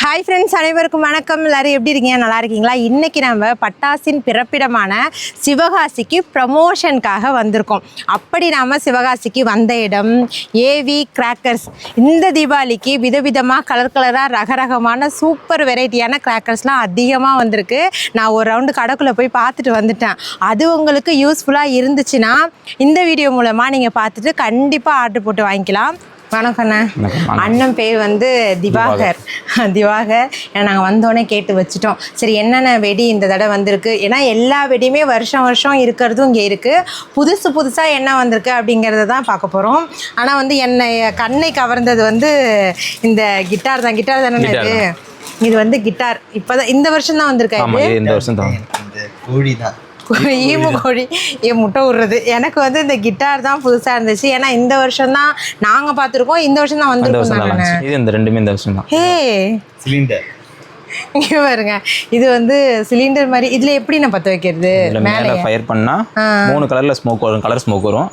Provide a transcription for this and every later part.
Hi friends, அனைவருக்கும் வணக்கம். எல்லோரும் எப்படி இருக்கீங்க? நல்லா இருக்கீங்களா? இன்றைக்கி நம்ம பட்டாசின் பிறப்பிடமான சிவகாசிக்கு ப்ரமோஷனுக்காக வந்திருக்கோம். அப்படி நாம் சிவகாசிக்கு வந்த இடம் ஏவி கிராக்கர்ஸ். இந்த தீபாவளிக்கு விதவிதமாக கலராக ரகரகமான சூப்பர் வெரைட்டியான கிராக்கர்ஸ்லாம் அதிகமாக வந்திருக்கு. நான் ஒரு ரவுண்டு கடைக்குள்ளே போய் பார்த்துட்டு வந்துட்டேன். அது உங்களுக்கு யூஸ்ஃபுல்லாக இருந்துச்சுன்னா இந்த வீடியோ மூலமாக நீங்கள் பார்த்துட்டு கண்டிப்பாக ஆர்டர் போட்டு வாங்கிக்கலாம். வணக்கண்ணா. அண்ணன் பேர் வந்து திவாகர். ஏன்னா நாங்கள் வந்தோடனே கேட்டு வச்சுட்டோம். சரி, என்னென்ன வெடி இந்த தடவை வந்திருக்கு, ஏன்னா எல்லா வெடியுமே வருஷம் இருக்கிறதும் இங்கே இருக்குது. புதுசாக என்ன வந்திருக்கு அப்படிங்கிறத தான் பார்க்க போகிறோம். ஆனால் வந்து என்னை கண்ணை கவர்ந்தது வந்து இந்த கிட்டார் தானே. இது வந்து கிட்டார் இப்போதான் இந்த வருஷம் தான் வந்திருக்காரு. இந்த வருஷம் தான் ஈமு கோழி முட்டை விடுறது. எனக்கு வந்து இந்த கிட்டார் தான் புதுசாக இருந்துச்சு. ஏன்னா இந்த வருஷம் தான் நாங்கள் பார்த்துருக்கோம், இந்த வருஷம் தான் வந்துருக்கோம். இந்த ரெண்டுமே இந்த வருஷம் தான். ஹே, சிலிண்டர் இங்கே பாருங்க. இது வந்து சிலிண்டர் மாதிரி. இதுல எப்படி நான் பற்ற வைக்கிறது? மேலே ஃபயர் பண்ணா 3 கலர்ல ஸ்மோக் வரும், கலர் ஸ்மோக் வரும்.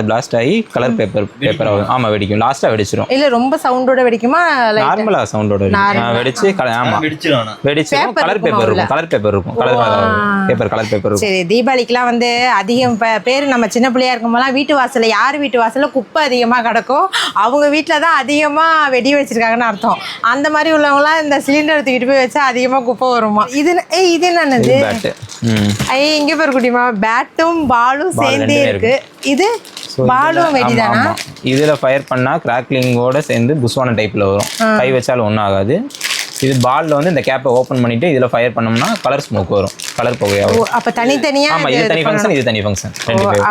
பிளாஸ்ட் ஆகி கலர் பேப்பர் ஆகும். ஆமா, வெடிக்கும். லாஸ்டா வெடிச்சிரும். இல்ல ரொம்ப சவுண்டோட வெடிக்குமா? நார்மலா சவுண்டோட வெடிச்சு ஆமா வெடிச்சிரும். கலர் பேப்பர் இருக்கும். கலர் பேப்பர் இருக்கும். சரி, தீபாவளிக்குலாம் வந்து அதிகம் பேர் நம்ம சின்ன பிள்ளையா இருக்கும்போதெல்லாம் வீட்டு வாசல்ல, யார் வீட்டு வாசல்ல குப்பை அதிகமா கிடக்கும் அவங்க வீட்டில் தான் அதிகமா வெடி வச்சிருக்காங்கன்னு அர்த்தம். அந்த மாதிரி உள்ளவங்களாம் இந்த சிலிண்டர் தூக்கிட்டு போய் வச்சா அதிகமா குப்பை வருமா? இது என்னது? இங்க பேர் குட்டிமா பேட்டும் பாலும் சேர்ந்தே இருக்கு. இது பாலும் வெடிதானா? இதுல ஃபயர் பண்ணா கிராக்லிங்கோட சேர்ந்து புஸ்வான டைப்ல வரும். கை வச்சாலும் ஒன்றும் ஆகாது. இது பால்ல வந்து இந்த கேப்பை ஓபன் பண்ணிட்டு இதுல ஃபயர் பண்ணோம்னா கலர் ஸ்மோக் வரும், கலர் புகையா வரும். அப்ப தனித்தனியா? ஆமா, இது தனி ஃபங்க்ஷன், இது தனி ஃபங்க்ஷன்.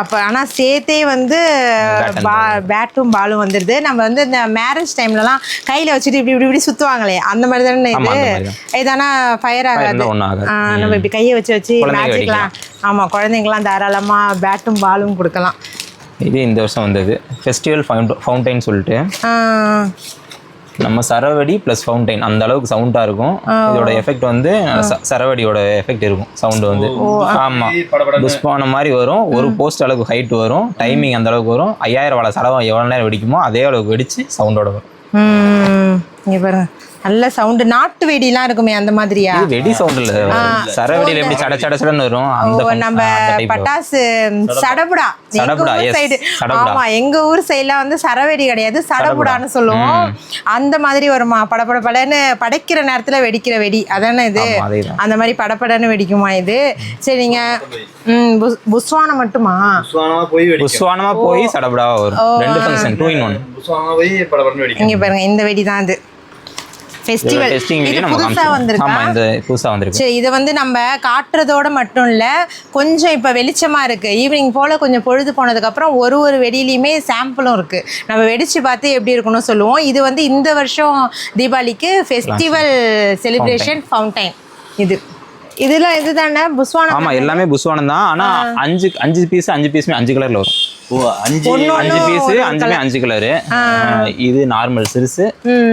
அப்ப ஆனா சேர்த்தே வந்து பேட்டும் பாலும் வந்துருது. நம்ம வந்து இந்த மேரேஜ் டைம்லலாம் கையில வச்சுட்டு இப்படி சுத்துவாங்களே, அந்த மாதிரி தானே இது? இதானா ஃபயர் ஆகாது. நம்ம இப்படி கையை வச்சு மேட்சிக்கலாம். ஆமா, குழந்தைங்கலாம் தாராளமா பேட்டும் பாலும் கொடுக்கலாம். இது இந்த வருஷம் வந்தது ஃபெஸ்டிவல் ஃபவுண்டைன் சொல்லிட்டு. நம்ம சரவெடி ப்ளஸ் ஃபவுண்டைன் அந்த அளவுக்கு சவுண்டா இருக்கும். இதோட எஃபெக்ட் வந்து சரவெடியோட எஃபெக்ட் இருக்கும். சவுண்டு வந்து ஆமா புஷ்பான மாதிரி வரும். ஒரு போஸ்ட் அளவுக்கு ஹைட் வரும். டைமிங் அந்த அளவுக்கு வரும். 5000 வாழை சடவம் எவ்வளோ நேரம் வெடிக்குமோ அதே அளவுக்கு வெடிச்சு சவுண்டோட வரும். இங்க பாருங்க, நல்ல சவுண்டு. நாட்டு வெடிலாம் இருக்குமே அந்த மாதிரியா? வெடி சவுண்ட் இல்ல, சரவெடியில எப்படி சடன்னு வரும். அந்த நம்ம பட்டாசு சடபுடா சைடு. ஆமா, எங்க ஊர் சைடுல வந்து சரவெடி கிடையாது, சடபுடான்னு சொல்லுவோம். அந்த மாதிரி வருமா? படன்னு படைக்கிற நேரத்துல வெடிக்கிற வெடி அதானே இது? அந்த மாதிரி படன்னு வெடிக்குமா இது? சரி, நீங்க புஸ்வானம் மட்டுமா? புஸ்வானமா போய் சடபுடாவா வரும். ரெண்டு ஃபங்க்ஷன் 2 in 1. இங்க பாருங்க, இந்த வெடி தான் அது. ஃபெஸ்டிவல் புதுசா வந்திருக்கு. சரி, இதை வந்து நம்ம காட்டுறதோட மட்டும் இல்லை, கொஞ்சம் இப்போ வெளிச்சமா இருக்கு. ஈவினிங் போல கொஞ்சம் பொழுது போனதுக்கு அப்புறம் ஒரு வெடியிலையுமே சாம்பிளும் இருக்கு. நம்ம வெடிச்சு பார்த்து எப்படி இருக்கணும்னு சொல்லுவோம். இது வந்து இந்த வருஷம் தீபாவளிக்கு ஃபெஸ்டிவல் செலிப்ரேஷன் ஃபவுண்டைன். இதெல்லாம் இதுதானே புஸ்வானம்? ஆமா, எல்லாமே புஸ்வானம் தான். ஆனா 5 பீஸ் 5 பீஸுமே 5 கலர்ல வரும். 5 பீஸ் 5மே 5 கலரு. இது நார்மல் சிறுசு.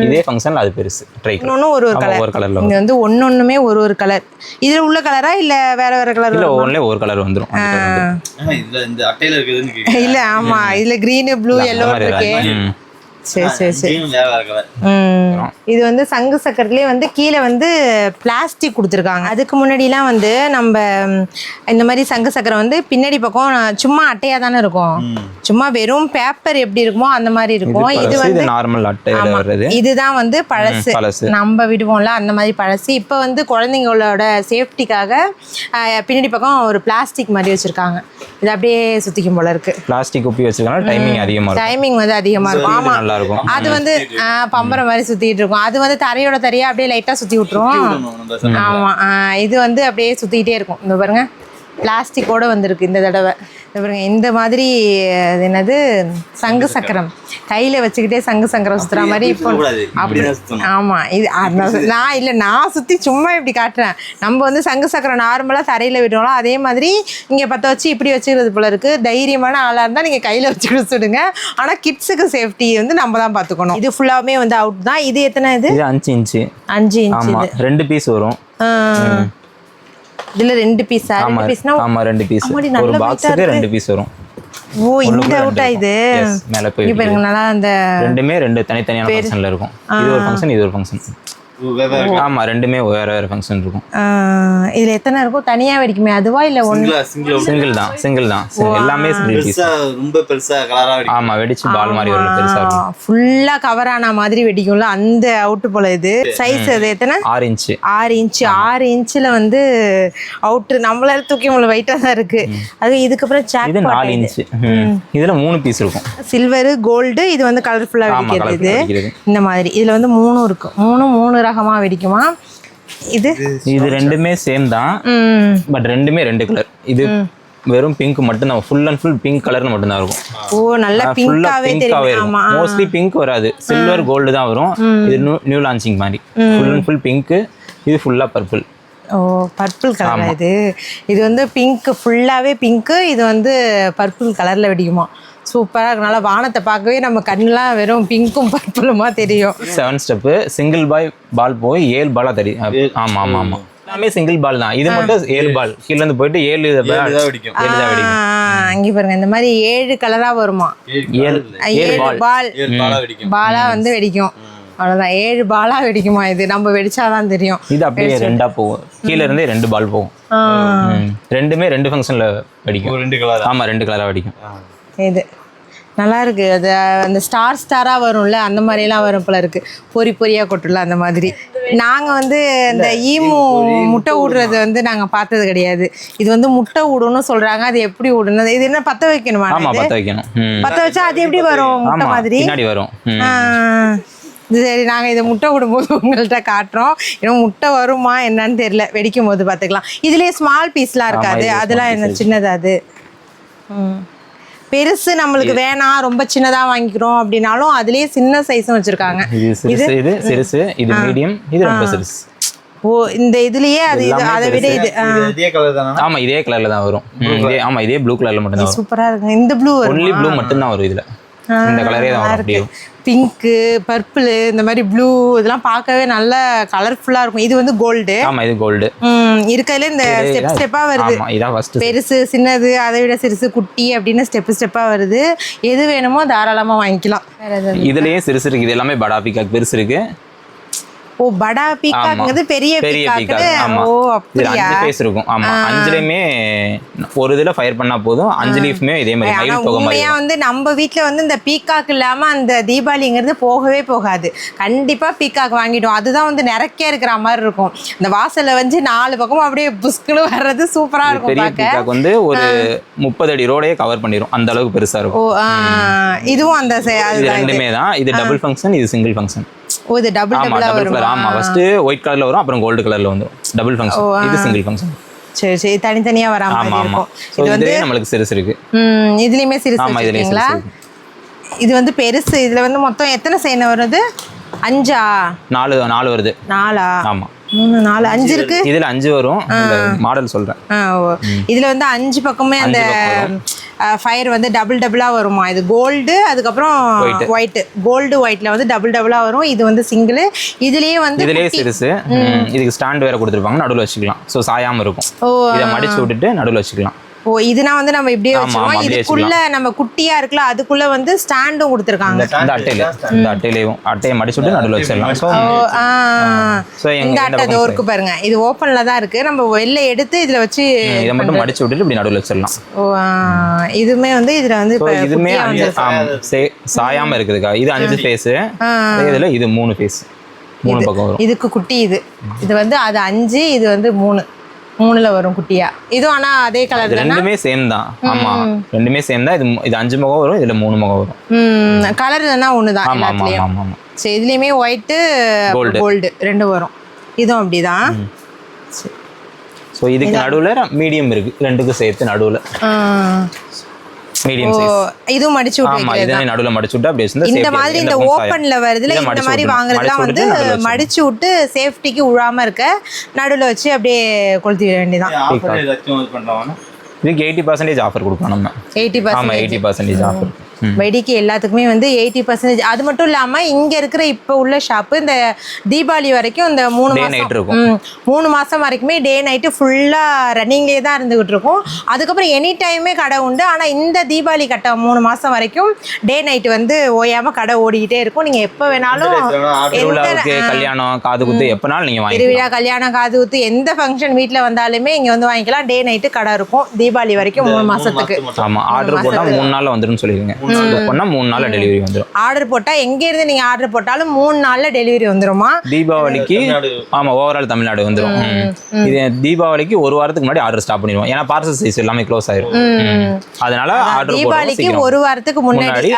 இதே ஃபங்க்ஷன்ல அது பெருசு. ட்ரை ஒரு கலர்ல. இது வந்து ஒன்னொன்னுமே ஒரு கலர். இதுல உள்ள கலரா இல்ல வேற கலர்? இல்ல, ஒவ்வொன்றுல ஒரு கலர் வந்துரும். இதுல இந்த அட்டையில இருக்குதுன்னு இல்ல, ஆமா, இதுல கிரீன் ப்ளூ எல்லோ இருக்கு. சரி. இது வந்து சங்கு சக்கரத்துலேயே வந்து கீழே வந்து பிளாஸ்டிக் கொடுத்துருக்காங்க. அதுக்கு முன்னாடிலாம் வந்து நம்ம இந்த மாதிரி சங்கு சக்கரம் வந்து பின்னாடி பக்கம் சும்மா அட்டையா தானே இருக்கும். சும்மா வெறும் பேப்பர் எப்படி இருக்குமோ அந்த மாதிரி இருக்கும். இது வந்து நார்மல் அட்டை. இதுதான் வந்து பழசு, நம்ம விடுவோம்ல அந்த மாதிரி பழசு. இப்போ வந்து குழந்தைங்களோட சேஃப்டிக்காக பின்னாடி பக்கம் ஒரு பிளாஸ்டிக் மாதிரி வச்சிருக்காங்க. இது அப்படியே சுத்திக்கும் போல இருக்கு. பிளாஸ்டிக் குப்பி வச்சிருக்காங்க. டைமிங் வந்து அதிகமா இருக்கும். ஆமா, அது வந்து பம்பரம் மாதிரி சுத்திட்டு இருக்கும். அது வந்து தரையா அப்படியே லைட்டா சுத்தி விட்டுரும். ஆமா, இது வந்து அப்படியே சுத்திக்கிட்டே இருக்கும். இந்த பாருங்க, பிளாஸ்டிக்கோட வந்திருக்கு இந்த தடவை. பாருங்க, இந்த மாதிரி என்னது சங்கு சக்கரம் கையில வச்சுக்கிட்டே சங்கு சக்கரம் சுத்துற மாதிரி. இப்போ ஆமா, இது நான் சுத்தி சும்மா இப்படி காட்டுறேன். நம்ம வந்து சங்கு சக்கரம் நார்மலா தரையில விடுவோம், அதே மாதிரி இங்க பத்த வச்சு இப்படி வச்சுக்கிறது போல இருக்கு. தைரியமான ஆளா இருந்தா நீங்க கையில வச்சுக்கிட்டு சுடுங்க. ஆனா கிட்ஸுக்கு சேஃப்டி வந்து நம்ம தான் பாத்துக்கணும். இது ஃபுல்லாவுமே வந்து அவுட் தான். இது எத்தனை? இது 5 இன்ச்சு. 5 இன்ச்சு. 2 பீஸ் வரும். இதுல 2 பீஸா? 2 பீஸ்னா? ஆமா, 2 பீஸ். ஒரு பாக்ஸ்க்கு 2 பீஸ் வரும். ஓ இந்த அவுட்டா இது மேல போய் இப்போ நல்லா அந்த ரெண்டுமே ரெண்டு தனித்தனியான ஃபங்க்ஷன்ல இருக்கும். இது ஒரு ஃபங்க்ஷன், இது ஒரு ஃபங்க்ஷன். ஆமா ரெண்டுமே வேற வேற ஃபங்க்ஷன் இருக்கும். இதுல எத்தனை இருக்கும்? தனியா வெடிக்குமே அதுவா இல்ல ஒண்ணு? சிங்கிள் தான் எல்லாமே சிங்கிள் பீஸ். ரொம்ப பெருசா கலரா வெடிக்கும். ஆமா வெடிச்சு பால் மாதிரி வரும் பெருசா இருக்கும். ஃபுல்லா கவர் ஆன மாதிரி வெடிக்கும்ல அந்த அவுட் போல. இது சைஸ் அது எத்தனை? 6 இன்ச். 6 இன்ச். 6 இன்ச்ல வந்து அவுட் நம்மளால தூக்கி முடியல, வெயிட்டா தான் இருக்கு. அது இதுக்கப்புறம் இது 4 இன்ச். இதுல 3 பீஸ் இருக்கும். Silver, gold. இது வந்து கலர்ஃபுல்லா வெடிக்கிறது. இந்த மாதிரி இதுல வந்து 3 இருக்கு. 3 ரகமா வெடிக்குமா? இது ரெண்டுமே சேம் தான், பட் ரெண்டுமே 2 கலர். இது வெறும் பிங்க் மட்டும் தான், ஃபுல் அண்ட் ஃபுல் பிங்க் கலர்னு மட்டும் தான் இருக்கும். ஓ நல்ல பிங்காவே தெரியும். மோஸ்ட்லி பிங்க் வராது, சில்வர் கோல்டு தான் வரும். இது நியூ லான்ச்சிங் மாதிரி ஃபுல் அண்ட் ஃபுல் பிங்க். இது ஃபுல்லா பர்பிள். ஓ பர்பிள் கலர். இது வந்து பிங்க், ஃபுல்லாவே பிங்க். இது வந்து பர்பிள் கலர்ல வெடிக்குமா? சூப்பராக இருக்கு. நல்லா வானத்தை பார்க்கவே நம்ம கண்ணெலாம் வெறும் பிங்க்கும் பர்பிளுமா தெரியும். 7 ஸ்டெப் சிங்கிள் பால் போய் 7 பாலா தெரியும். ஆமா ஆமா ஆமா எல்லாமே சிங்கிள் பால் தான். இது மட்டும் 7 பால் கீழ இருந்து போயிட்டு 7 தான் வெடிக்கும். அங்கே பாருங்க இந்த மாதிரி 7 கலரா வருமா? 7 பாலா வந்து வெடிக்கும். அவ்வளோதான், 7 பாலா வெடிக்குமா? இது நம்ம வெடிச்சாதான் தெரியும். இது அப்படியே 2ஆ போகும். கீழ இருந்தே 2 பால் போகும். ரெண்டுமே 2 ஃபங்க்ஷன்ல வெடிக்கும். 2 கலர். ஆமா 2 கலரா வெடிக்கும். இது நல்லா இருக்கு. அது அந்த ஸ்டாரா வரும்ல, அந்த மாதிரிலாம் வரும் போல இருக்கு. பொறியாக கொட்டுல அந்த மாதிரி. நாங்கள் வந்து இந்த ஈமு முட்டை விடுறது வந்து நாங்கள் பார்த்தது கிடையாது. இது வந்து முட்டை விடுன்னு சொல்றாங்க. அது எப்படி விடணும்? இது என்ன பற்ற வைக்கணுமா? ஆமா பற்ற வைக்கணும். பற்ற வச்சா அது எப்படி வரும்? முட்டை மாதிரி பின்னாடி வரும். சரி, நாங்கள் இதை முட்டை விடும்போது உங்கள்கிட்ட காட்டுறோம். ஏன்னா முட்டை வருமா என்னன்னு தெரியல. வெடிக்கும் போது பார்த்துக்கலாம். இதுலேயே ஸ்மால் பீஸ்லாம் இருக்காது, அதெல்லாம் என்ன சின்னது? அது பெருசு நம்மளுக்கு வேணாம், ரொம்ப சின்னதா வாங்கிக்கிறோம் அப்படின்னாலும் அதுலயே சின்ன சைஸும் வச்சிருக்காங்க. இது சிறுசு, இது மீடியம், இது ரொம்ப சிறுசு. ஓ இந்த இதுலயே அது அதை விட இது இதே கலர் தானா? ஆமா இதே கலர்ல தான் வரும். இதே ப்ளூ கலர்ல மட்டும் தான் வரும். சூப்பரா இருக்கு. இந்த ப்ளூ ஒன்லி ப்ளூ மட்டும் தான் வரும் இதுல. இந்த கலரே தான் வரும். பிங்க்கு, பர்பிள், இந்த மாதிரி ப்ளூ, இதெல்லாம் பார்க்கவே நல்ல கலர்ஃபுல்லா இருக்கும். இது வந்து கோல்டு. ஆமா இது கோல்டு. இருக்கதுல இந்த ஸ்டெப்பா வருது. ஆமா இதான் ஃபர்ஸ்ட். பெருசு, சின்னது, அதை விட சிறுசு, குட்டி அப்படின்னு ஸ்டெப்பா வருது. எது வேணுமோ தாராளமா வாங்கிக்கலாம். இதுலயே சிறுசு இருக்கு. இது எல்லாமே படா பீகாக் பெருசு இருக்கு. ஓ படா பீகாக்ங்கிறது பெரிய பீகாக். ஓ அப்படியே 5 ஃபேஸ் இருக்கும். ஆமா 5லயுமே ஒரு இதுல ஃபயர் பண்ணா போதும். 5 லீஃப்மே இதே மாதிரி மயில் போக மாதிரி. உண்மையா வந்து நம்ம வீட்ல வந்து இந்த பீகாக் இல்லாம அந்த தீபாவளிங்கிறது போகவே போகாது. கண்டிப்பா பீகாக் வாங்கிடுவோம். அதுதான் வந்து நிறைய இருக்கிற மாதிரி இருக்கும். இந்த வாசல்ல வந்து 4 பக்கமும் அப்படியே புஸ்குன்னு வர்றது சூப்பரா இருக்கும். பெரிய பீகாக் வந்து ஒரு 30 அடி ரோடையே கவர் பண்ணிரும். அந்த அளவுக்கு பெருசா இருக்கும். ஓ இதுவும் அந்த ரெண்டுமே தான். இது டபுள் ஃபங்க்ஷன், இது சிங்கிள் ஃபங்க்ஷன். ஓ இது டபுள் வரும். ஆமா ஃபர்ஸ்ட் ஒயிட் கலர்ல வரும், அப்புறம் கோல்ட் கலர்ல வந்துரும். Double function. இது சிங்கிள் ஃபங்க்ஷன். சரி சரி, தனித்தனியா வர மாதிரி இருக்கும். இது வந்து நமக்கு சிறுசு இருக்கு. இதுலயுமே சிறுசு இருக்குங்களா? இது வந்து பெருசு. இதுல வந்து மொத்தம் எத்தனை சேனை வருது? 5 4 வருது. 4 ஆமா 3 4 5 இருக்கு. இதுல 5 வரும். இந்த மாடல் சொல்றேன். இதுல வந்து 5 பக்கமே அந்த ஃபயர் வந்து டபுளா வருமா? இது கோல்டு, அதுக்கப்புறம் ஒயிட். கோல்டு ஒயிட்ல வந்து டபுளா வரும். இது வந்து சிங்கிள். இதுலயே சிறுசு. இதுக்கு ஸ்டாண்ட் வேற கொடுத்துருப்பாங்க, நடுவில் வச்சுக்கலாம். ஸோ சாயாம இருக்கும். இதை மடிச்சு விட்டுட்டு நடுவில் வச்சுக்கலாம். ஓ இதுனா வந்து நம்ம இப்படியே வச்சிருவோம். இதுக்குள்ள நம்ம குட்டியா இருக்குல, அதுக்குள்ள வந்து ஸ்டாண்டும் கொடுத்திருக்காங்க. இந்த அட்டையை மடிச்சுட்டு நடுவுல வச்சிரலாம். சோ இந்த அட்டை டோருக்கு பாருங்க, இது ஓபன்ல தான் இருக்கு. நம்ம வெளில எடுத்து இதுல வச்சு இத மட்டும் மடிச்சு விட்டுட்டு இப்படி நடுவுல வச்சிரலாம். ஓ இதுமே வந்து இதுல வந்து இதுமே சாயாம இருக்குதுக்கா. இது 5 ஃபேஸ். இதுல இது 3 ஃபேஸ். 3 பக்கம் வரும். இதுக்கு குட்டி இது வந்து அது 5, இது வந்து 3ல வரும் குட்டியா. இது ஆனா அதே கலர் தான். ரெண்டுமே சேம் தான். ஆமா ரெண்டுமே சேம் தான். இது 5 முகம் வரும், இதுல 3 முகம் வரும். கலர் தானா ஒண்ணுதான் எல்லாத்துலயும். ஆமா ஆமா. சரி இதுலயுமே ஒயிட் கோல்டு 2 வரும். இதுவும் அப்படிதான். சோ இதுக்கு நடுவுல மீடியம் இருக்கு. ரெண்டுக்கும் சேர்த்து நடுவுல மீடியம் சைஸ். இது மடிச்சு விட்டு இத நடுவுல மடிச்சு விட்டு அப்படியே இந்த இந்த மாதிரி இந்த ஓபன்ல வருதுல, இந்த மாதிரி வாங்குறதுலாம் வந்து மடிச்சு விட்டு சேஃப்டிக்கு உழாம இருக்க நடுவுல வச்சு அப்படியே கொளுத்தி விட வேண்டியதான். இதுக்கு 80% ஆஃபர் கொடுப்போம் நம்ம. 80%. ஆமா 80% ஆஃபர். வெடிக்கு எல்லாத்துக்குமே வந்து 80%. அது மட்டும் இல்லாமல் இங்கே இருக்கிற இப்போ உள்ள ஷாப்பு இந்த தீபாவளி வரைக்கும் இந்த 3 மாதம் இருக்கும் 3 மாதம் வரைக்குமே டே நைட்டு ஃபுல்லாக ரன்னிங்லேயே தான் இருந்துகிட்டு இருக்கும். அதுக்கப்புறம் எனி டைமே கடை உண்டு. ஆனால் இந்த தீபாவளி கட்ட 3 மாதம் வரைக்கும் டே நைட்டு வந்து ஓயாமல் கடை ஓடிக்கிட்டே இருக்கும். நீங்கள் எப்போ வேணாலும் கல்யாணம் காது குத்து எப்பனாலும் நீங்கள் வாங்கி திருவிழா கல்யாணம் காது குத்து எந்த ஃபங்க்ஷன் வீட்டில் வந்தாலுமே இங்கே வந்து வாங்கிக்கலாம். டே நைட்டு கடை இருக்கும் தீபாவளி வரைக்கும் 3 மாதத்துக்கு. ஆமாம் ஆர்டர் போட்டால் 3 நாளில் வந்துடும் சொல்லிடுங்க. புக் பண்ணால் 3 நாளில் டெலிவரி வந்துடும். ஆர்டர் போட்டால் எங்கேருந்து நீங்கள் ஆர்டர் போட்டாலும் 3 நாளில் டெலிவரி வந்துருமா? தீபாவளிக்கு ஆமாம் ஓவரால் தமிழ்நாடு வந்துடும். இது தீபாவளிக்கு ஒரு வாரத்துக்கு முன்னாடி ஆர்டர் ஸ்டாப் பண்ணிடுவோம். ஏன்னா பார்சல் சைஸ் எல்லாமே க்ளோஸ் ஆயிரும். அதனால ஆர்டர் தீபாவளிக்கு ஒரு வாரத்துக்கு முன்னாடி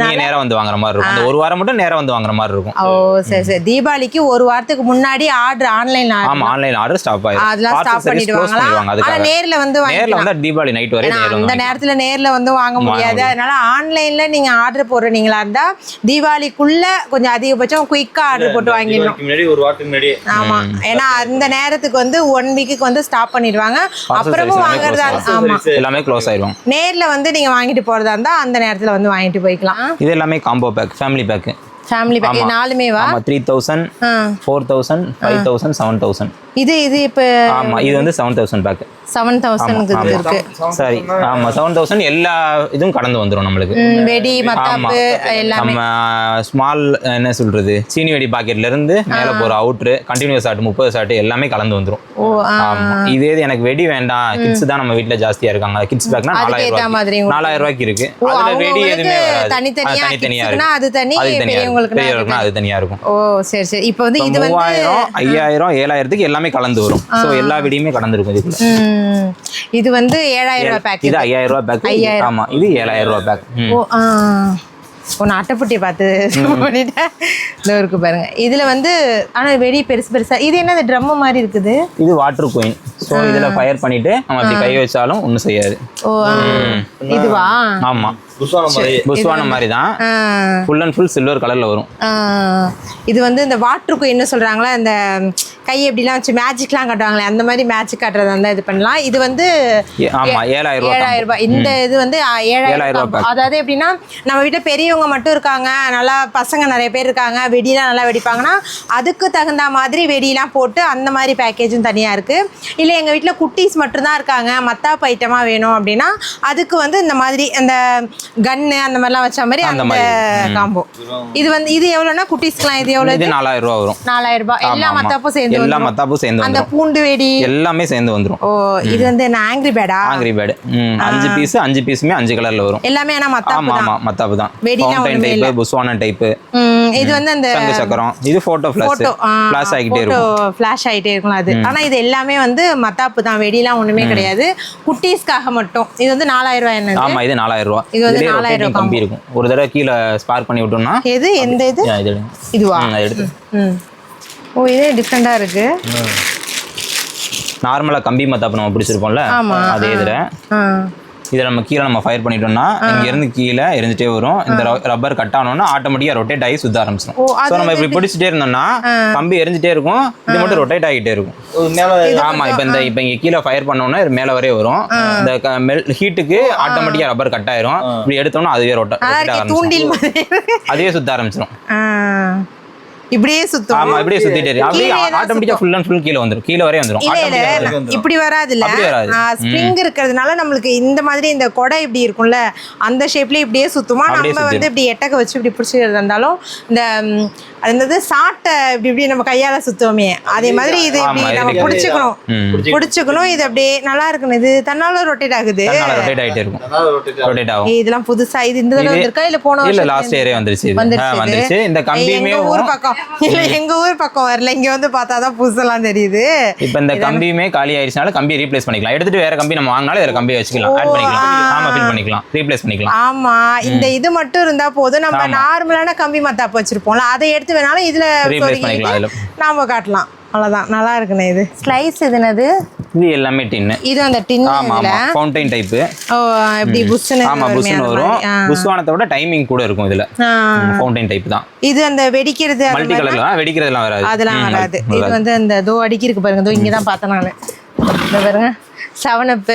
நீங்க நேரா வந்து வாங்குற மாதிரி இருக்கும். அந்த ஒரு வாரம் மட்டும் நேரா வந்து வாங்குற மாதிரி இருக்கும். ஓ சரி சரி. தீபாவளிக்கு ஒரு வாரத்துக்கு முன்னாடி ஆர்டர் ஆன்லைன் ஆமா ஆன்லைன் ஆர்டர் ஸ்டாப் ஆயிடும். அதெல்லாம் ஸ்டாப் பண்ணிடுவாங்களா? ஆனா நேர்ல வந்து நேர்ல வந்தா தீபாவளி நைட் வரை நேர்ல அந்த நேரத்துல நேர்ல வந்து வாங்க முடியாது. அதனால ஆன்லைன்ல நீங்க ஆர்டர் போடுறீங்களா இருந்தா தீபாவளிக்குள்ள கொஞ்சம் அதிகபட்சம் குயிக்கா ஆர்டர் போட்டு வாங்கிடணும். முன்னாடி ஒரு வாரத்துக்கு முன்னாடி. ஆமா ஏன்னா அந்த நேரத்துக்கு வந்து 1 வீக்குக்கு வந்து ஸ்டாப் பண்ணிடுவாங்க. அப்புறமும் வாங்குறதா ஆமா எல்லாமே க்ளோஸ் ஆயிடும். நேர்ல வந்து நீங்க வாங்கிட்டு போறதா இருந்தா அந்த நேரத்துல வந்து வாங்கிட்டு போய்க்கலாம். இது எல்லாமே combo back family pack. Family pack நாலுமே வா? ஆமா 3000 4000 5000 7000. இது இப்ப ஆமா இது வந்து 7000 பேக். 7000க்கு இருக்கு. சரி ஆமா 7000 எல்லா இதுவும் கடந்து வந்துரும் நம்மளுக்கு. வெடி மத்தாப்பு எல்லாமே. நம்ம ஸ்மால் என்ன சொல்றது சீனி வெடி பாக்கெட்ல இருந்து மேல போற அவுட்டர் கண்டினியூஸ் ஷாட் 30 ஷாட் எல்லாமே கலந்து வந்துரும். ஆமா இதே எனக்கு வெடி வேண்டாம் கிட்ஸ் தான் நம்ம வீட்ல ஜாஸ்தியா இருக்காங்க கிட்ஸ் பேக்னா 4000 ரூபாய்க்கு இருக்கு. அதுல வெடி எதுவுமே வராது. தனித்தனியா இருக்கு. அது தனி பெரியவங்களுக்கு அது தனியா இருக்கும். ஓ சரி சரி. இப்போ வந்து இது வந்து 3000 5000 7000க்கு எல்லாமே கலந்து வரும். சோ எல்லா வெடியுமே கலந்து இருக்கும் இதுக்குள்ள. இது வந்து 7000 ரூபாய் பேக். இது 5000 ரூபாய் பேக். ஆமா இது 7000 ரூபாய் பேக். ஓ நான் அட்டைப்பட்டி பார்த்து பண்ணிட்டேன். இந்த இருக்கு பாருங்க. இதுல வந்து ஆனா வெடி பெருசு பெருசா. இது என்ன ட்ரம் மாதிரி இருக்குது? இது வாட்டர் குயின். சோ இதுல ஃபயர் பண்ணிட்டு நம்ம அப்படி கை வச்சாலும் ஒண்ணும் செய்யாது. ஓ இதுவா? ஆமா புஸ்வான மாதிரி தான். ஃபுல் அண்ட் ஃபுல் சில்வர் கலர்ல வரும். இது வந்து இந்த வாட்டர் குயின் சொல்றாங்களா இந்த கை எப்படிலாம் வச்சு மேஜிக்லாம் காட்டுவாங்களே அந்த மாதிரி மேஜிக் காட்டுறதா இருந்தா இது பண்ணலாம். இது வந்து ஆமா 7000 ரூபாய். இந்த இது வந்து 7000 ரூபாய். அதாவது எப்படின்னா நம்ம வீட்டுல பெரியவங்க மட்டும் இருக்காங்க நல்லா பசங்க நிறைய பேர் இருக்காங்க வெடிலாம் நல்லா வெடிப்பாங்கன்னா அதுக்கு தகுந்த மாதிரி வெடிலாம் போட்டு அந்த மாதிரி பேக்கேஜும் தனியா இருக்கு. இல்ல எங்க வீட்டுல குட்டீஸ் மட்டும்தான் இருக்காங்க மத்தாப்பு ஐட்டமா வேணும் அப்படின்னா அதுக்கு வந்து இந்த மாதிரி அந்த கன்னு அந்த மாதிரிலாம் வச்ச மாதிரி அந்த காம்போ. இது வந்து இது எவ்வளவுனா குட்டீஸ்க்குலாம் இது எவ்வளவு? இது 4000 ரூபாய் வரும். 4000 ரூபாய். எல்லா மத்தாப்பும் சேர்ந்து எல்லா மத்தாப்பும் சேர்ந்து அந்த பூண்டு வெடி எல்லாமே சேர்ந்து வந்துரும். ஓ இது வந்து ஆங்கிரி பேடா? ஆங்கிரி பேட் 5 பீஸ் 5 பீஸுமே 5 கலர்ல வரும். எல்லாமே ஆனா மத்தாப்பு தான். ஆமா மத்தாப்பு தான். ஃபவுண்டைன் டைப் புஸ்வானா டைப். இது வந்து அந்த தங்க சக்கரம். இது போட்டோ ஃபிளாஷ் ஆகிட்டே இருக்கும். போட்டோ ஃபிளாஷ் ஆகிட்டே இருக்கும் அது. ஆனா இது எல்லாமே வந்து மத்தாப்பு தான் வெடிலாம் ஒண்ணுமே கிடையாது குட்டீஸ்க்காக மட்டும். இது வந்து 4000 ரூபாய். என்ன? ஆமா இது 4000 ரூபாய். இது வந்து 4000 ரூபாய் கம்பி இருக்கும். ஒரு தடவை கீழ ஸ்பார்க் பண்ணி விட்டோம்னா எது எந்த இது இதுவா? எடுத்து ஓ இதே டிஃபரெண்டா இருக்கு. நார்மலா கம்பி மத்தாப்பு நம்ம பிடிச்சிருப்போம்ல அதே இதில் நம்ம கீழே நம்ம ஃபயர் பண்ணிட்டோம்னா இங்கேருந்து கீழே எரிஞ்சிட்டே வரும். இந்த ரப்பர் கட் ஆனோம்னா ஆட்டோமேட்டிக்காக ரொட்டேட் ஆகி சுத்த ஆரம்பிச்சிடும். ஸோ நம்ம இப்படி பிடிச்சிட்டே இருந்தோம்னா கம்பி எரிஞ்சிட்டே இருக்கும். இது மட்டும் ரொட்டேட் ஆகிட்டே இருக்கும். ஆமா இப்போ இங்கே கீழே ஃபயர் பண்ணோம்னா இது மேலே வரையே வரும். இந்த ஹீட்டுக்கு ஆட்டோமேட்டிக்காக ரப்பர் கட் ஆயிரும். இப்படி எடுத்தோம்னா அதுவே ரொட்டேட் ஆரம்பிச்சிடும். அதுவே சுத்த ஆரம்பிச்சிடும். இப்படியே சுத்தும். ஆமா இப்படியே சுத்திட்டே இருக்கு. அப்படியே ஆட்டோமேட்டிக்கா ஃபுல் அண்ட் ஃபுல் கீழ வந்துரும். கீழ வரைய வந்துரும். இப்படி வராதுல. ஸ்ப்ரிங் இருக்கிறதுனால நமக்கு இந்த மாதிரி இந்த கொடை இப்படி இருக்கும்ல அந்த ஷேப்லயே இப்படியே சுத்துமா. நம்ம வந்து இப்படி எட்டக்க வச்சு இப்படி பிடிச்சிட்டு இருந்தாலும் இந்த அது சாட்டை இப்படி இப்படி நம்ம கையால சுத்துவோமே அதே மாதிரி இது இப்படி நம்ம பிடிச்சுக்கணும். இது அப்படியே நல்லா இருக்கணும். இது தன்னால ரொட்டேட் ஆகுது. ரொட்டேட் ஆயிட்டே இருக்கும். ரொட்டேட் ஆகும். இதெல்லாம் புதுசா இது இந்த தடவை வந்திருக்கா இல்ல போன வருஷம்? இல்ல லாஸ்ட் இயரே வந்துருச்சு. இந்த கம்பியுமே ஊர் பக்கம் இல்ல எங்க ஊர் பக்கம் வரல. இங்க வந்து பார்த்தாதான் புதுசெல்லாம் தெரியுது. இப்போ இந்த கம்பியுமே காலி ஆயிடுச்சுனால கம்பியை ரீப்ளேஸ் பண்ணிக்கலாம். எடுத்துட்டு வேற கம்பி நம்ம வாங்கினாலும் இதுல கம்பியை வச்சுக்கலாம். ஆட் பண்ணிக்கலாம். ஆமா ஃபில் பண்ணிக்கலாம். ரீப்ளேஸ் பண்ணிக்கலாம். ஆமா இந்த இது மட்டும் இருந்தா போதும். நம்ம நார்மலான கம்பி மத்தாப்பு வச்சிருப்போம்ல அதை எடுத்து வேணாலும் இதுல ரீப்ளேஸ் பண்ணிக்கலாம். நாம காட்டலாம். அவ்வளவுதான். நல்லா இருக்குண்ணே. இது ஸ்லைஸ் இது என்னது? இது எல்லாமே டின்னு. இது அந்த டின். ஆமா ஆமா ஃபவுண்டைன் டைப். ஓ இப்படி புஷ்னு. ஆமா புஷ்னு வரும். புஷ்வானத்தை விட டைமிங் கூட இருக்கும் இதுல. ஃபவுண்டைன் டைப் தான். இது அந்த வெடிக்கிறது மல்டி கலர்ல வெடிக்கிறதெல்லாம் வராது. அதெல்லாம் வராது. இது வந்து அந்த தோ அடிக்கிருக்கு பாருங்க. தோ இங்க தான் பார்த்தேன் நான். இந்த பாருங்க 7up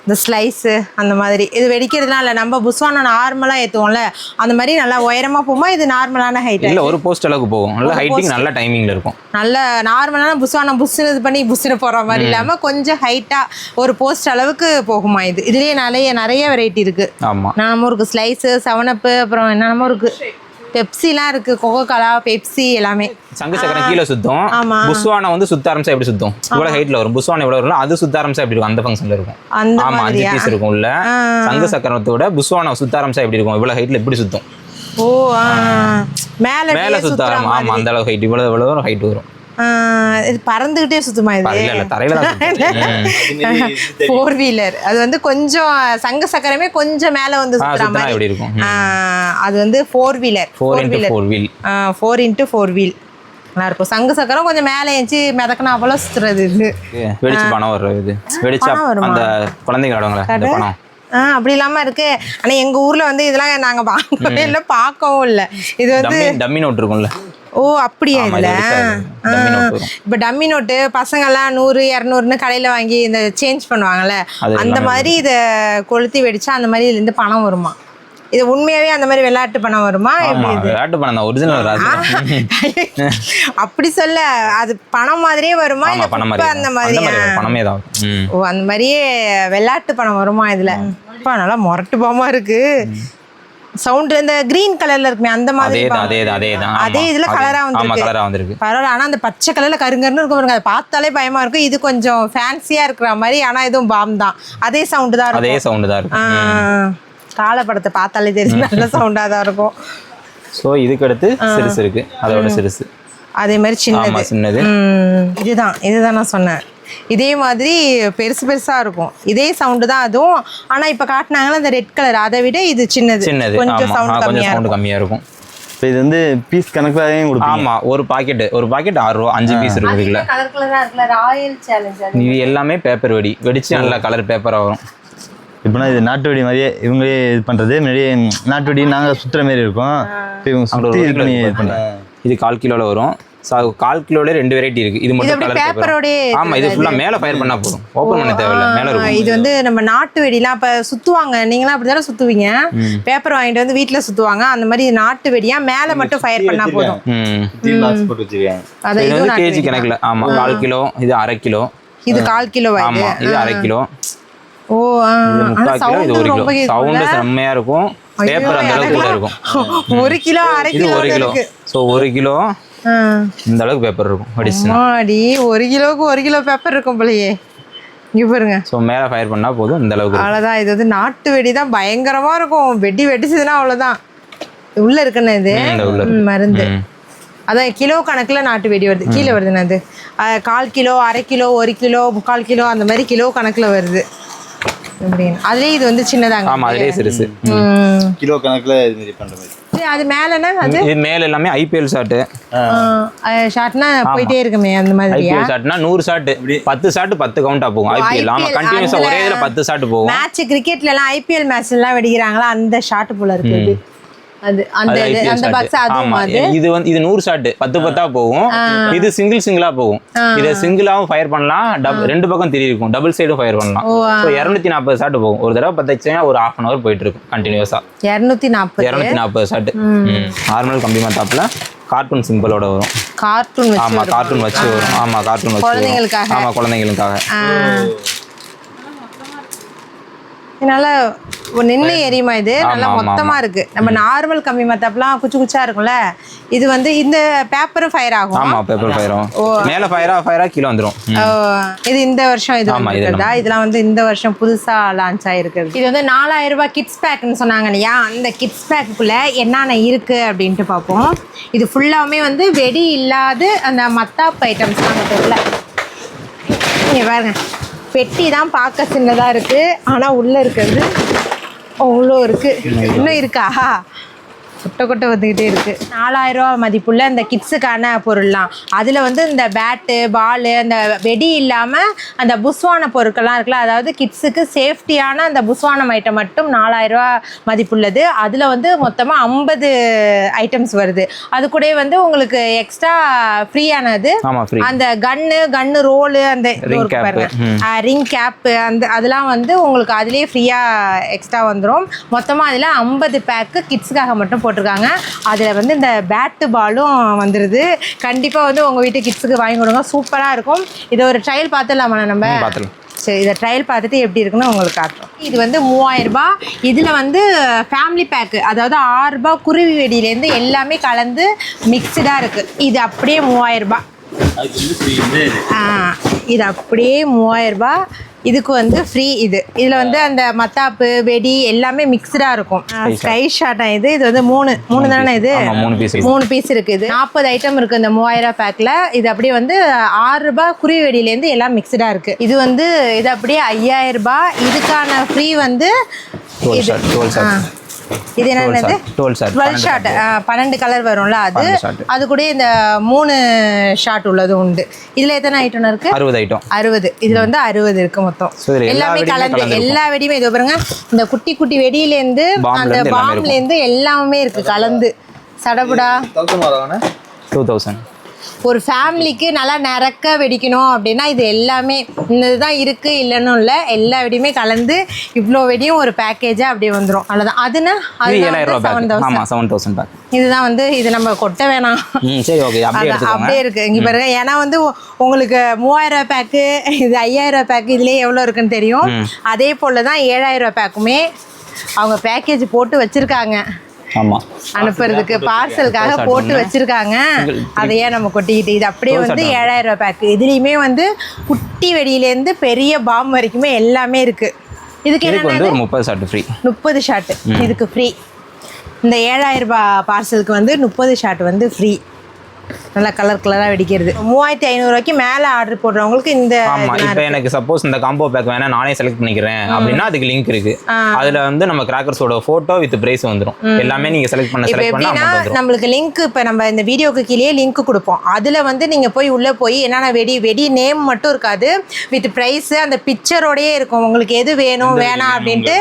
இந்த ஸ்லைஸு அந்த மாதிரி இது வெடிக்கிறதுலாம் இல்லை, நம்ம புஸ்வானா நார்மலாக ஏற்றுவோம்ல அந்த மாதிரி நல்லா உயரமாக போகுமா, இது நார்மலான ஹைட்? இல்லை ஒரு போஸ்ட் அளவுக்கு போகும், நல்ல ஹைட்டிங் நல்ல டைமிங்கில் இருக்கும். நல்ல நார்மலான புஸ்வானா புஷ்ஷுன்னு இது பண்ணி புஷ்ஷுன்னு போகிற மாதிரி இல்லாமல் கொஞ்சம் ஹைட்டாக ஒரு போஸ்ட் அளவுக்கு போகுமா இது? இதுலேயே நிறைய வெரைட்டி இருக்குது. ஆமாம், என்னென்னமோ இருக்குது, ஸ்லைஸு, 7up, அப்புறம் என்னென்னமோ இருக்குது, பெப்சிலாம் இருக்குது, கோகோகோலா, பெப்சி எல்லாமே. சங்கு சக்கரம் கீழே சுத்தம். புஸ்வானா வந்து சுத்த ஆரம்பிச்சா எப்படி சுத்தம், இவ்வளோ ஹைட்ல வரும். புஸ்வானா எவ்வளோ வரும், அது சுத்த ஆரம்பிச்சா எப்படி இருக்கும், அந்த ஃபங்க்ஷன்ல இருக்கும். ஆமா, 5 பீஸ் இருக்கும் உள்ள. சங்கு சக்கரத்தோட புஸ்வானா சுத்த ஆரம்பிச்சா எப்படி இருக்கும், இவ்வளோ ஹைட்ல எப்படி சுத்தம். ஓ, மேலே சுத்த ஆரம்பி. ஆமா, அந்த அளவு ஹைட், இவ்வளோ ஹைட் வரும். இது பறந்துகிட்டே சுத்துமா இது? இல்ல தரையில தான். 4 வீலர். அது வந்து கொஞ்சம் சங்கு சக்கரமே கொஞ்சம் மேல வந்து சுத்துற மாதிரி எப்படி இருக்கும். அது வந்து 4 wheeler. 4x4 wheel. 4x4 wheel நல்லா இருக்கும். சங்கு சக்கரம் கொஞ்சம் மேலே ஏஞ்சி மிதக்கனா போல சுத்துறது இது. வெடிச்சு பணம் வர்றது இது. வெடிச்சா அந்த குழந்தைங்க ஆடுவாங்களே அந்த பணம். அப்படி இல்லாம இருக்கு. ஆனா எங்க ஊர்ல வந்து இதெல்லாம் நாங்க வாங்கவே இல்லை, பார்க்கவும் இல்லை. இது வந்து டம்மி நோட் இருக்கும்ல. ஓ, அப்படியா? இல்ல இப்போ டம்மி நோட்டு பசங்கள்லாம் 100 200ன்னு கடையில் வாங்கி இந்த சேஞ்ச் பண்ணுவாங்கல்ல, அந்த மாதிரி இதை கொளுத்தி வெடிச்சா அந்த மாதிரி இதுலேருந்து பணம் வருமா? இது உண்மையாவே அந்த மாதிரி விளையாட்டு பணம் வருமா? விளையாட்டு பணம் தான், ஒரிஜினல் வராது. அப்படி சொல்ல, அது பணம் மாதிரியே வருமா இல்ல குப்பை அந்த மாதிரியா? பணமே தான். ஓ, அந்த மாதிரியே விளையாட்டு பணம் வருமா இதுல? நல்லா முரட்டு பாமா இருக்கு. சவுண்ட் இந்த கிரீன் கலர்ல இருக்குமே அந்த மாதிரி அதே இதுல கலரா வந்திருக்கு. பரவாயில்ல. ஆனா அந்த பச்சை கலர்ல கருங்கருன்னு இருக்கும் பாருங்க, அதை பார்த்தாலே பயமா இருக்கும். இது கொஞ்சம் ஃபேன்சியா இருக்கிற மாதிரி, ஆனா இதுவும் பாம் தான். அதே சவுண்டு தான் இருக்கும். அதே சவுண்டு தான் இருக்கும். காலப்படத்தை பார்த்தாலே தெரியும், நல்ல சவுண்டா தான் இருக்கும். ஸோ இதுக்கு அடுத்து சிறுசு இருக்கு, அதோட சிறுசு. அதே மாதிரி சின்னது. இதுதான் நான் சொன்னேன். இதே மாதிரி பெருசா இருக்கும், இதே சவுண்டு தான் அதுவும். ஆனா இப்ப காட்டினாங்களா அந்த ரெட் கலர், அதை விட இது சின்னது, கொஞ்சம் சவுண்ட் கம்மியா இருக்கும். இது வந்து பீஸ் கணக்குலயும் கொடுப்பீங்க. ஆமா, ஒரு பாக்கெட் 6 ரூபா, 5 பீஸ் இருக்கு. கலர் கலரா இருக்குல, ராயல் சேலஞ்ச். இது எல்லாமே பேப்பர் வெடிச்சு நல்ல கலர் பேப்பரா வரும். இப்போனா இது நாட்டு வெடி மாதிரியே இவங்களே இது பண்றது. முன்னாடியே நாட்டு வெடி நாங்கள் சுற்றுற மாதிரி இருக்கும். இப்போ இவங்க சுற்றி இது பண்ணி இது பண்ணுறாங்க. இது 1/4 கிலோவில் வரும். 1/4 கிலோல 2 வெரைட்டி இருக்கு. இது மட்டும் கலர் பேப்பரோட. ஆமா, இது ஃபுல்லா மேல ஃபயர் பண்ணா போதும், ஓபன் பண்ண தேவையில்லை, மேல இருக்கும். இது வந்து நம்ம நாட்டு வெடிலாம் அப்ப சுத்துவாங்க, நீங்களாம் அப்படிதானே சுத்துவீங்க, பேப்பர் வாங்கிட்டு வந்து வீட்ல சுத்துவாங்க. அந்த மாதிரி நாட்டு வெடியா மேல மட்டும் ஃபயர் பண்ணா போதும். போட்டு வச்சிருக்காங்க. அது வந்து கேஜி கணக்குல. ஆமா, 1/4 கிலோ, இது 1/2 கிலோ. இது 1/4 கிலோ. ஆமா, இது 1/2 கிலோ. ஓ, இது 1 கிலோ. சவுண்ட் செம்மையா இருக்கும். பேப்பர் அந்த அளவுக்கு கூட இருக்கும். 1 kilo 1/2 kilo. 1 kilo. So 1 kilo இந்த அளவுக்கு பேப்பர் இருக்கும். அடி 1 கிலோக்கு 1 கிலோ பேப்பர் இருக்கும் போலயே. இங்க பாருங்க. சோ மேல ஃபயர் பண்ணா போதும், இந்த அளவுக்கு. அவ்வளவுதான். இது வந்து நாட்டு வெடி தான், பயங்கரமா இருக்கும். வெடிச்சதுன்னா அவ்வளவுதான். உள்ள இருக்குன்னு இது மருந்து. அதான் கிலோ கணக்குல நாட்டு வெடி வருது. கீழே வருதுன்னு அது 1/4 கிலோ, 1/2 கிலோ, 1 கிலோ, 3/4 கிலோ, அந்த மாதிரி கிலோ கணக்குல வருது. அதுலயே இது வந்து சின்னதாங்க. ஆமா, அதுலயே சிறுசு. கிலோ கணக்குல இது மாதிரி பண்ற மாதிரி. அது மேலனா அது இது மேல எல்லாமே ஐபிஎல் ஷாட். ஷாட்னா போயிட்டே இருக்குமே அந்த மாதிரியா? ஐபிஎல் ஷாட்னா 100 ஷாட், 10 ஷாட் 10 கவுண்டா போகும். ஐபிஎல் ஆமா, கண்டினியூஸா ஒரே இதுல 10 ஷாட் போகும். மேட்ச் கிரிக்கெட்ல எல்லாம் ஐபிஎல் மேட்ச் எல்லாம் வெடிக்கிறாங்களா, அந்த ஷாட் போல இருக்கு. அது அந்த பாக்ஸ் அதுமா இது வந்து இது 100 ஷாட் 10 போகும். இது சிங்கிளா போகும். இத சிங்கிளாவும் ஃபயர் பண்ணலாம், ரெண்டு பக்கம் திரி இருக்கும், டபுள் சைடும் ஃபயர் பண்ணலாம். சோ 240 ஷாட் போகும். ஒரு தடவை 10 வச்சா ஒரு 1/2 hour போயிட்டு இருக்கும் கண்டினியூஸா. 240 ஷாட். நார்மல் கம்பி மாத்தாப்ல கார்ட்டூன் சிம்பிளோட வரும். கார்ட்டூன் வச்சு. ஆமா, கார்ட்டூன் வச்சு வரும். ஆமா, கார்ட்டூன் வச்சு குழந்தைகளுக்காக. ஆமா, குழந்தைகளுக்காக. இதனால நின்று எரியுமா? இது நல்லா மொத்தமா இருக்கு. நம்ம நார்மல் கம்பி மத்தாப்லாம் குச்சி குச்சா இருக்கும்ல, இது வந்து இந்த பேப்பரும் ஃபயர் ஆகும். ஆமா, பேப்பர் ஃபயர் ஆகும். மேல ஃபயரா கீழ வந்துரும். இது இந்த வருஷம் இது இருக்குதா? இதெல்லாம் வந்து இந்த வருஷம் புதுசா லான்ச் ஆயிருக்குது. இது வந்து 4000 ரூபாய் கிட்ஸ் பேக்னு சொன்னாங்க இல்லையா? அந்த கிட்ஸ் பேக்குள்ள என்னென்ன இருக்கு அப்படின்ட்டு பார்ப்போம். இது ஃபுல்லாவுமே வந்து வெடி இல்லாத அந்த மத்தாப் ஐட்டம்ஸ் தான் இருக்குல்ல. இங்க பாருங்க, பெட்டி தான் பார்க்க சின்னதா இருக்கு, ஆனா உள்ள இருக்கிறது அவ்வளோ இருக்கு. இன்னும் இருக்கா? கொட்டை வந்துக்கிட்டே இருக்குது. 4000 ரூபா மதிப்புள்ள இந்த கிட்ஸுக்கான பொருள்லாம். அதில் வந்து இந்த பேட்டு பாலு அந்த வெடி இல்லாமல் அந்த புஸ்வான பொருட்கள்லாம் இருக்குல்ல, அதாவது கிட்ஸுக்கு சேஃப்டியான அந்த புஸ்வானம் ஐட்டம் மட்டும் 4000 ரூபா மதிப்புள்ளது. அதில் வந்து மொத்தமாக 50 ஐட்டம்ஸ் வருது. அது கூட வந்து உங்களுக்கு எக்ஸ்ட்ரா ஃப்ரீயானது அந்த கன்னு ரோலு அந்த ரிங் கேப்பு அந்த அதெல்லாம் வந்து உங்களுக்கு அதுலேயே ஃப்ரீயாக எக்ஸ்ட்ரா வந்துடும். மொத்தமாக அதில் 50 பேக்கு கிட்ஸுக்காக மட்டும் போட்டிருக்காங்க. அதில் வந்து இந்த பேட்டு பாலும் வந்துடுது. கண்டிப்பாக வந்து உங்கள் வீட்டு கிட்ஸுக்கு வாங்கி கொடுங்க, சூப்பராக இருக்கும். இதை ஒரு ட்ரையல் பார்த்துடலாமா நம்ம? சரி, இதை ட்ரையல் பார்த்துட்டு எப்படி இருக்குன்னு உங்களுக்கு காட்டுறோம். இது வந்து 3000 ரூபாய். இதில் வந்து ஃபேமிலி பேக்கு, அதாவது 6 ரூபாய் குருவி வெடியிலேருந்து எல்லாமே கலந்து மிக்சடாக இருக்குது. இது அப்படியே 3000 ரூபாய். இது அப்படியே 3000 ரூபாய். இதுக்கு வந்து ஃப்ரீ. இதில் வந்து அந்த மத்தாப்பு வெடி எல்லாமே மிக்சடாக இருக்கும். ஸ்கை ஷாட்டா இது வந்து மூணு தானே? இது 3 பீஸ் இருக்குது. 40 ஐட்டம் இருக்குது இந்த 3000 பேக்கில். இது அப்படியே வந்து 6 ரூபாய் குருவி வெடியிலேருந்து எல்லாம் மிக்சடாக இருக்குது. இது வந்து இது அப்படியே 5000 ரூபாய். இதுக்கான ஃப்ரீ வந்து இது என்னது 12 ஷாட் 12 கலர் வரும்ல, அது கூட இந்த 3 ஷாட் உள்ளது உண்டு. இதுல எத்தனை ஐட்டம் இருக்கு? 60. இதுல வந்து 60 இருக்கு மொத்தம். எல்லாமே கலந்து எல்லா வெடியுமே இது பாருங்க. இந்த குட்டி குட்டி வெடியில இருந்து அந்த பாம்ல இருந்து எல்லாமே இருக்கு கலந்து. சடபுடா 2000. ஒரு ஃபேமிலிக்கு நல்லா நிறக்க வெடிக்கணும் அப்படின்னா இது எல்லாமே இந்த இதுதான் இருக்குது இல்லைன்னு இல்லை, எல்லா வெடியுமே கலந்து இவ்வளோ வெடியும் ஒரு பேக்கேஜாக அப்படியே வந்துடும். அவ்வளோதான். அதுனா 7000 இதுதான் வந்து இது நம்ம கொட்ட வேணாம். சரி, ஓகே, அப்படியே இருக்கு. இங்கே பாருங்க, ஏன்னா வந்து உங்களுக்கு 3000 பேக்கு, இது 5000 பேக்கு, இதுலேயே எவ்வளோ இருக்குன்னு தெரியும். அதே போல் தான் 7000 பேக்குமே அவங்க பேக்கேஜ் போட்டு வச்சுருக்காங்க. அனுப்புறதுக்கு பார்சலுக்காக போட்டு வச்சிருக்காங்க. அதையே நம்ம கொட்டிக்கிட்டு இது அப்படியே வந்து 7000 பேக்கு. இதுலயுமே வந்து குட்டி வெடியிலேருந்து பெரிய பாம் வரைக்குமே எல்லாமே இருக்கு. இதுக்கு என்ன 30 ஷாட் ஃப்ரீ. 30 ஷாட் இதுக்கு ஃப்ரீ. இந்த 7000 ரூபாய் பார்சலுக்கு வந்து 30 ஷாட் வந்து ஃப்ரீ. நல்லா கலராக வெடிக்கிறது. 3500 ரூபாய்க்கு மேலே ஆர்டர் போடுறவங்களுக்கு இந்த இப்போ எனக்கு சப்போஸ் இந்த காம்போ பேக் வேணா நானே செலக்ட் பண்ணிக்கிறேன் அப்படின்னா அதுக்கு லிங்க் இருக்கு. அதுல வந்து நம்ம கிராக்கர்ஸோட போட்டோ வித் பிரைஸ் வந்துடும். எல்லாமே நீங்க செலக்ட் பண்ணா நம்மளுக்கு லிங்க் இப்போ நம்ம இந்த வீடியோக்கு கீழே லிங்க் கொடுப்போம். அதுல வந்து நீங்க போய் உள்ள போய் என்னென்ன வெடி நேம் மட்டும் இருக்காது, வித் பிரைஸ் அந்த பிக்சரோடயே இருக்கும். உங்களுக்கு எது வேணும் வேணாம் அப்படின்ட்டு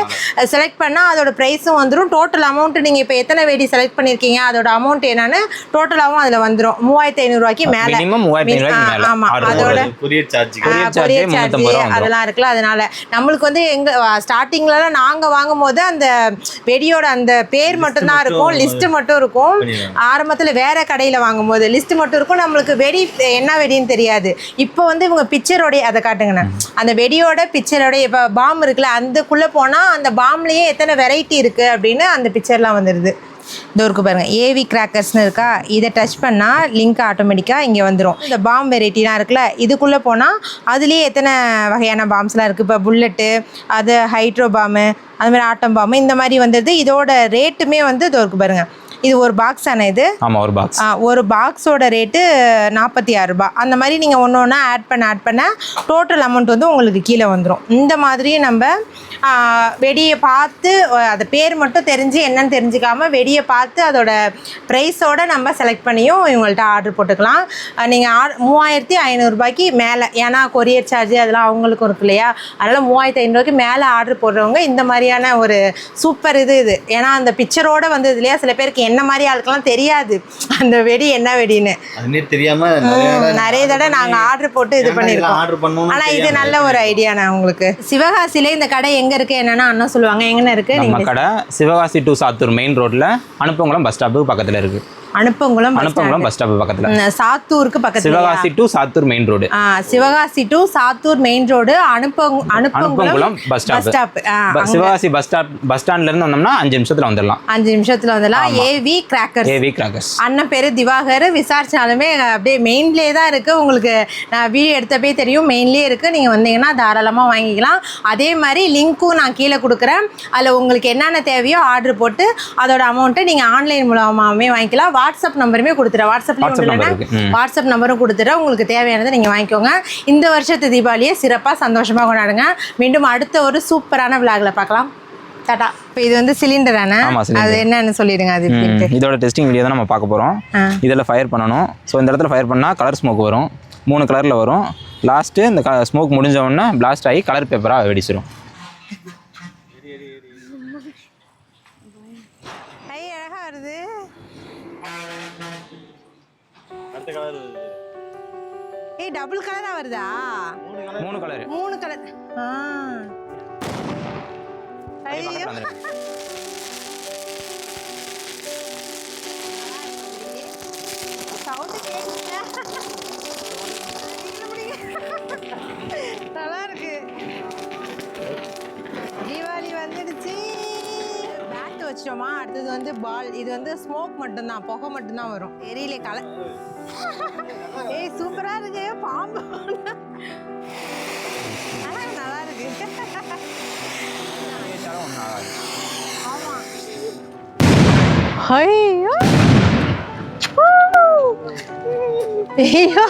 செலக்ட் பண்ணா அதோட பிரைஸும் வந்துடும். டோட்டல் அமௌண்ட் நீங்க இப்போ எத்தனை வெடி செலக்ட் பண்ணிருக்கீங்க அதோட அமௌண்ட் என்னன்னு டோட்டலாவும் அதுல வந்துடும். 3500 ரூபாய்க்கு மேல மினிமம் 3500 ரூபாய்க்கு மேல. ஆமா, அதோட கொரியர் சார்ஜ் அதெல்லாம் இருக்குல்ல. அதனால நம்மளுக்கு வந்து எங்க ஸ்டார்டிங்லலாம் நாங்க வாங்கும்போது அந்த வெடியோட அந்த பேர் மட்டும் தான் இருக்கும், லிஸ்ட் மட்டும் இருக்கும். ஆரம்பத்துல வேற கடையில வாங்கும்போது லிஸ்ட் மட்டும் இருக்கும், நம்மளுக்கு வெடி என்ன வெடின்னு தெரியாது. இப்போ வந்து இவங்க பிக்சரோட அதை காட்டுங்கண்ணே, அந்த வெடியோட பிக்சரோட. இப்போ பாம் இருக்குல்ல, அதுக்குள்ள போனா அந்த பாம்லயே எத்தனை வெரைட்டி இருக்கு அப்படின்னு அந்த பிக்சர்லாம் வந்துடுது. இந்த இருக்கு பாருங்க, ஏவி கிராக்கர்ஸ்னு இருக்கா, இதை டச் பண்ணால் லிங்க் ஆட்டோமேட்டிக்காக இங்கே வந்துடும். இந்த பாம் வெரைட்டிலாம் இருக்குல்ல, இதுக்குள்ளே போனால் அதுலேயே எத்தனை வகையான பாம்ஸ்லாம் இருக்குது. இப்போ புல்லட்டு, அது ஹைட்ரோ பாம்பு, அது மாதிரி ஆட்டம் பாம்பு, இந்த மாதிரி வந்துடுது. இதோட ரேட்டுமே வந்து இது இருக்கு பாருங்க. இது ஒரு பாக்ஸ் தானே இது? ஆமாம், ஒரு பாக்ஸ். ஒரு பாக்ஸோட ரேட்டு 46 ரூபாய். அந்த மாதிரி நீங்கள் ஒன்று ஒன்றா ஆட் பண்ண டோட்டல் அமௌண்ட் வந்து உங்களுக்கு கீழே வந்துடும். இந்த மாதிரி நம்ம வெடியை பார்த்து அது பேர் மட்டும் தெரிஞ்சு என்னன்னு தெரிஞ்சுக்காமல் வெடியை பார்த்து அதோட ப்ரைஸோடு நம்ம செலக்ட் பண்ணியும் இவங்கள்ட்ட ஆர்டர் போட்டுக்கலாம். நீங்கள் 3500 ரூபாய்க்கு மேலே, ஏன்னா கொரியர் சார்ஜ் அதெல்லாம் அவங்களுக்கும் இருக்கு இல்லையா, அதனால் 3500 ரூபாய்க்கு மேலே ஆர்டர் போடுறவங்க இந்த மாதிரியான ஒரு சூப்பர் இது. ஏன்னா அந்த பிக்சரோடு வந்தது இல்லையா, சில பேருக்கு என்ன மாதிரி ஆளுக்கெல்லாம் தெரியாது அந்த வெடி என்ன வெடின்னு தெரியாம நிறைய தடவை நாங்கள் ஆர்டர் போட்டு இது பண்ணியிருக்கோம். ஆனால் இது நல்ல ஒரு ஐடியாண்ணா உங்களுக்கு. சிவகாசியில இந்த கடை எங்க இருக்கு என்னன்னா அண்ணா சொல்லுவாங்க, எங்கன்னு இருக்கு? நம்ம கடை சிவகாசி டு சாத்தூர் மெயின் ரோட்ல அனுப்பங்குளம் பஸ் ஸ்டாப்புக்கு பக்கத்துல இருக்கு. அனுப்பங்குளம் பஸ் ஸ்டாப் பக்கத்துல, சாத்தூருக்கு பக்கத்துல, Sivakasi to Sattur main road. Sivakasi to Sattur main road, Anuppankulam bus stop. Sivakasi bus ஸ்டாண்ட்ல இருந்து வந்தோம்னா 5 நிமிஷத்துல வந்துடலாம். 5 நிமிஷத்துல வந்துடலாம். AV crackers. அண்ணன் பேரு திவாகர். விசாரிச்சாலுமே அப்படியே மெயின்லேயே தான் இருக்கு. உங்களுக்கு நான் வீடியோ எடுத்தப்பே தெரியும், மெயின்லேயே இருக்கு. நீங்க வந்தீங்கன்னா தாராளமா வாங்கிக்கலாம். அதே மாதிரி லிங்க்கும் நான் கீழே கொடுக்குறேன். அதுல உங்களுக்கு என்னென்ன தேவையோ ஆர்டர் போட்டு அதோட அமௌண்ட்டை நீங்க ஆன்லைன் மூலமாவே வாங்கிக்கலாம். வாட்ஸ்அப் நம்பருமே கொடுத்துறேன். வாட்ஸ்அப் நம்பரும் கொடுத்துறேன். உங்களுக்கு தேவையானதை நீங்கள் வாங்கிக்கோங்க. இந்த வருஷத்து தீபாவளியை சிறப்பாக சந்தோஷமாக கொண்டாடுங்க. மீண்டும் அடுத்த ஒரு சூப்பரான விளாகில் பார்க்கலாம். டாடா. இப்போ இது வந்து சிலிண்டரானே? ஆமா, cylinder. அது என்னன்னு சொல்லிடுங்க அது எப்படின்ட்டு. இதோட டெஸ்டிங் வீடியோ தான் நம்ம பார்க்க போகிறோம். இதில் ஃபயர் பண்ணணும். ஸோ இந்த இடத்துல ஃபயர் பண்ணால் கலர் ஸ்மோக் வரும், 3 கலரில் வரும். லாஸ்ட்டு இந்த ஸ்மோக் முடிஞ்ச உடனே பிளாஸ்ட் ஆகி கலர் பேப்பராக வெடிச்சிடும். ஐ அழகா வருது. ஏய் டபுள் கலரா வருதா? 3 கலர். 3 கலர். ஐயோ சவுண்ட் கேக்குதா? நல்லா இருக்கு. தீபாவளி வந்துடுச்சு. பேட் வச்சிட்டோமா, அடுத்தது வந்து பால். இது வந்து ஸ்மோக் மட்டும்தான், புகை மட்டும்தான் வரும். தெரியல கலர். ஏய் சூப்பரா இருக்கு. பாம்பு நல்லா இருக்கு. ஆமா. ஐயோ ஐயோ